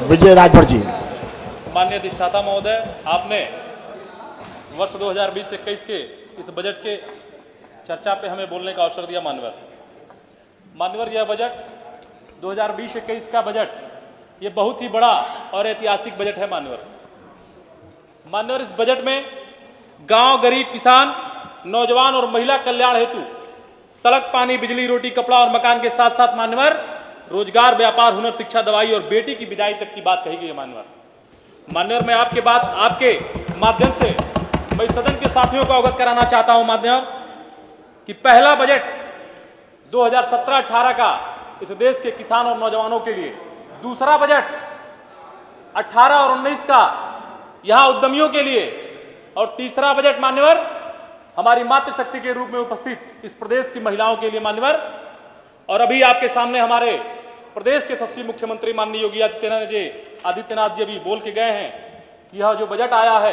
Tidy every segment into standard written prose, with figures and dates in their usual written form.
विजय राजभर जी। माननीय अधिष्ठाता महोदय, आपने वर्ष 2020-21 के इस बजट के चर्चा पे हमें बोलने का अवसर दिया। माननीय यह बजट 2020-21 का बजट ये बहुत ही बड़ा और ऐतिहासिक बजट है। माननीय इस बजट में गांव, गरीब, किसान, नौजवान और महिला कल्याण हेतु सड़क, पानी, बिजली, रोटी, कपड़ा और मकान के साथ साथ माननीय रोजगार, व्यापार, हुनर, शिक्षा, दवाई और बेटी की विदाई तक की बात कही गई है। माननीय मैं आपके माध्यम से मैं सदन के साथियों को अवगत कराना चाहता हूं माननीय कि पहला बजट 2017-18 का इस देश के किसान और नौजवानों के लिए, दूसरा बजट 18 और 19 का यहां उद्यमियों के लिए और तीसरा बजट मान्यवर हमारी मातृशक्ति के रूप में उपस्थित इस प्रदेश की महिलाओं के लिए मान्यवर। और अभी आपके सामने हमारे प्रदेश के यशस्वी मुख्यमंत्री माननीय योगी आदित्यनाथ जी अभी बोल के गए हैं कि यह जो बजट आया है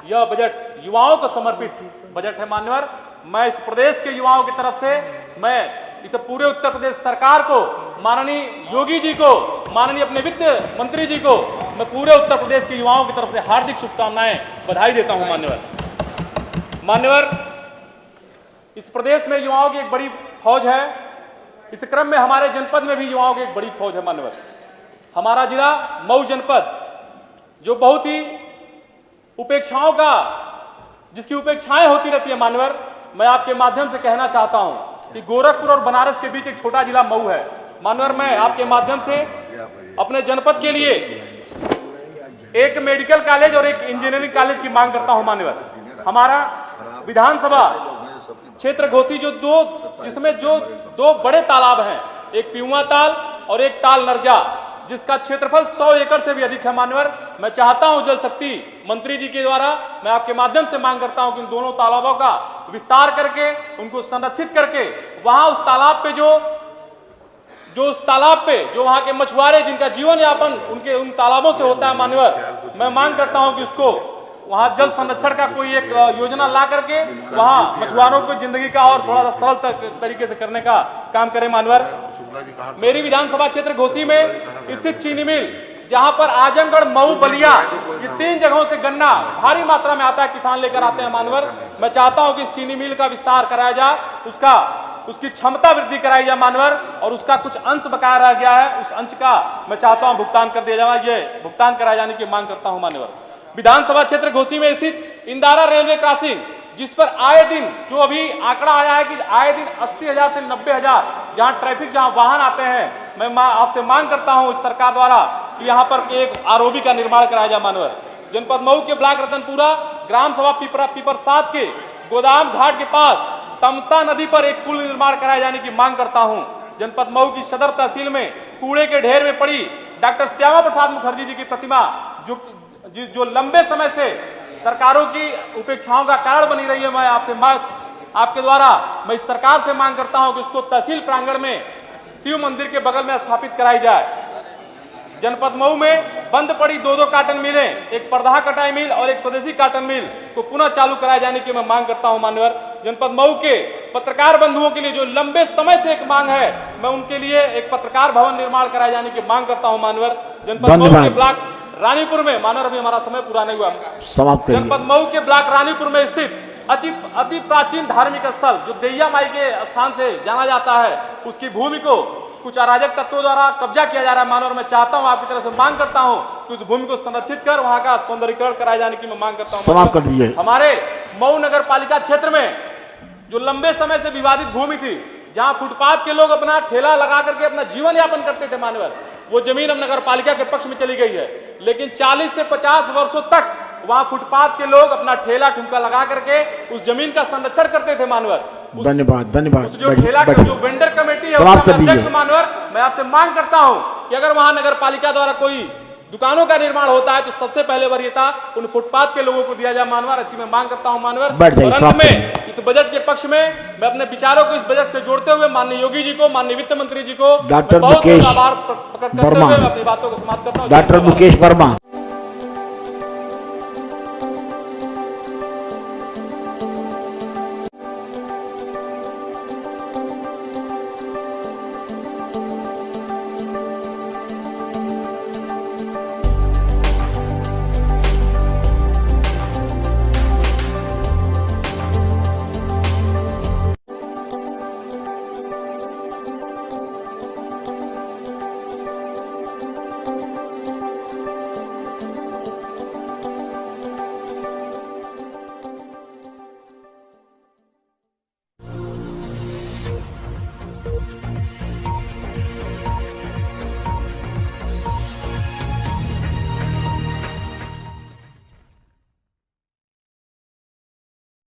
यह बजट युवाओं को समर्पित बजट है। मान्यवर, मैं इस प्रदेश के युवाओं की तरफ से मैं इस पूरे उत्तर प्रदेश सरकार को, माननीय योगी जी को, माननीय अपने वित्त मंत्री जी को मैं पूरे उत्तर प्रदेश के युवाओं की तरफ से हार्दिक शुभकामनाएं, बधाई देता हूं। मान्यवर, इस प्रदेश में युवाओं की एक बड़ी फौज है। इस क्रम में हमारे जनपद में भी युवाओं की एक बड़ी फौज है। मान्यवर, हमारा जिला मऊ जनपद जो बहुत ही उपेक्षाओं का, जिसकी उपेक्षाएं होती रहती है मान्यवर, मैं आपके माध्यम से कहना चाहता हूं कि गोरखपुर और बनारस के बीच एक छोटा जिला मऊ है। मान्यवर, मैं आपके माध्यम से अपने जनपद के लिए एक मेडिकल कॉलेज और एक इंजीनियरिंग कॉलेज की मांग करता हूं। मान्यवर, हमारा विधानसभा क्षेत्र घोसी जिसमें जो दो बड़े तालाब हैं, एक पियुआ ताल और एक ताल नरजा, जिसका क्षेत्रफल 100 एकड़ से भी अधिक है। मान्यवर, मैं चाहता हूं जल शक्ति मंत्री जी के द्वारा मैं आपके माध्यम से मांग करता हूं कि इन दोनों तालाबों का विस्तार करके उनको संरक्षित करके वहां उस तालाब पे जो वहां के मछुआरे जिनका जीवन यापन उन तालाबों से होता है मान्यवर, मैं मांग करता हूं कि उसको वहां जल संरक्षण का कोई एक योजना ला करके वहां मछुआरों को जिंदगी का और थोड़ा सा सरल तरीके से करने का काम करें। मान्यवर, मेरी विधानसभा क्षेत्र घोसी में स्थित चीनी मिल, जहां पर आजमगढ़, मऊ, बलिया ये 3 जगहों से गन्ना भारी मात्रा में आता है, किसान लेकर आते हैं। मान्यवर, मैं चाहता हूं कि इस चीनी मिल का विस्तार कराया जाए, उसकी क्षमता वृद्धि कराई जाए मान्यवर, और उसका कुछ अंश बकाया रह गया है, उस अंश का मैं चाहता हूं भुगतान कर दिया जाए। ये भुगतान कराए जाने की मांग करता हूं। मान्यवर, विधानसभा क्षेत्र घोसी में स्थित इंदारा रेलवे क्रॉसिंग, जिस पर आए दिन जो अभी आंकड़ा आया है कि आए दिन 80,000 से 90,000 जहां वाहन आते हैं, मैं आपसे मांग करता हूं इस सरकार द्वारा कि यहां पर एक आरओबी का निर्माण कराया जाए। मान्यवर, जनपद मऊ के ब्लॉक रतनपुरा ग्राम सभा पीपर 7 के गोदाम घाट के पास तमसा नदी पर एक पुल निर्माण कराए जाने की मांग करता हूं। जनपद मऊ की सदर तहसील में कूड़े के ढेर में पड़ी डॉक्टर श्यामा प्रसाद मुखर्जी जी की प्रतिमा जो लंबे समय से सरकारों की उपेक्षाओं का कारण बनी रही है, मैं आपके द्वारा मैं इस सरकार से मांग करता हूं कि उसको तहसील प्रांगण में शिव मंदिर के बगल में स्थापित कराई जाए। जनपद मऊ में बंद पड़ी 2-2 काटन मिलें, एक परदाहा कटाई मिल और एक स्वदेशी काटन मिल को पुनः चालू कराए जाने की मैं मांग करता हूं। मान्यवर, जनपद मऊ के पत्रकार बंधुओं के लिए जो लंबे समय से एक मांग है, मैं उनके लिए एक पत्रकार भवन निर्माण कराए जाने की मांग करता हूं। मान्यवर, जनपद मऊ के ब्लॉक रानीपुर में, मानव अभी हमारा समय पूरा नहीं हुआ, समाप्त करिए। जनपद मऊ के ब्लॉक रानीपुर में स्थित अति प्राचीन धार्मिक स्थल जो दैया माई के स्थान से जाना जाता है, उसकी भूमि को कुछ अराजक तत्वों द्वारा कब्जा किया जा रहा है। मानव, मैं चाहता हूं आपकी तरफ से मांग करता हूं कि उस भूमि को संरक्षित कर वहां का सौंदर्यीकरण कराए जाने की मैं मांग करता हूं। समाप्त कर दीजिए। हमारे मऊ नगर पालिका क्षेत्र में जो लंबे समय से विवादित भूमि थी, जहां फुटपाथ के लोग अपना ठेला लगा करके अपना जीवन यापन करते थे मान्यवर, वो जमीन अब नगर पालिका के पक्ष में चली गई है। लेकिन 40 से 50 वर्षों तक वहां फुटपाथ के लोग अपना ठेला ठुमका लगा करके उस जमीन का संरक्षण करते थे मान्यवर। धन्यवाद। जो ठेला जो वेंडर कमेटी है उसका अध्यक्ष मान्यवर, मैं आपसे मांग करता हूं कि अगर वहां नगर पालिका द्वारा कोई दुकानों का निर्माण होता है तो सबसे पहले वरीयता उन फुटपाथ के लोगों को दिया जाए मानवर। ऐसी मैं मांग करता हूं मानवर। अंत में इस बजट के पक्ष में मैं अपने विचारों को इस बजट से जोड़ते हुए माननीय योगी जी को, माननीय वित्त मंत्री जी को डॉक्टर मुकेश आभार प्रकट करते हुए अपनी बातों को समाप्त करता हूं। डॉक्टर मुकेश वर्मा।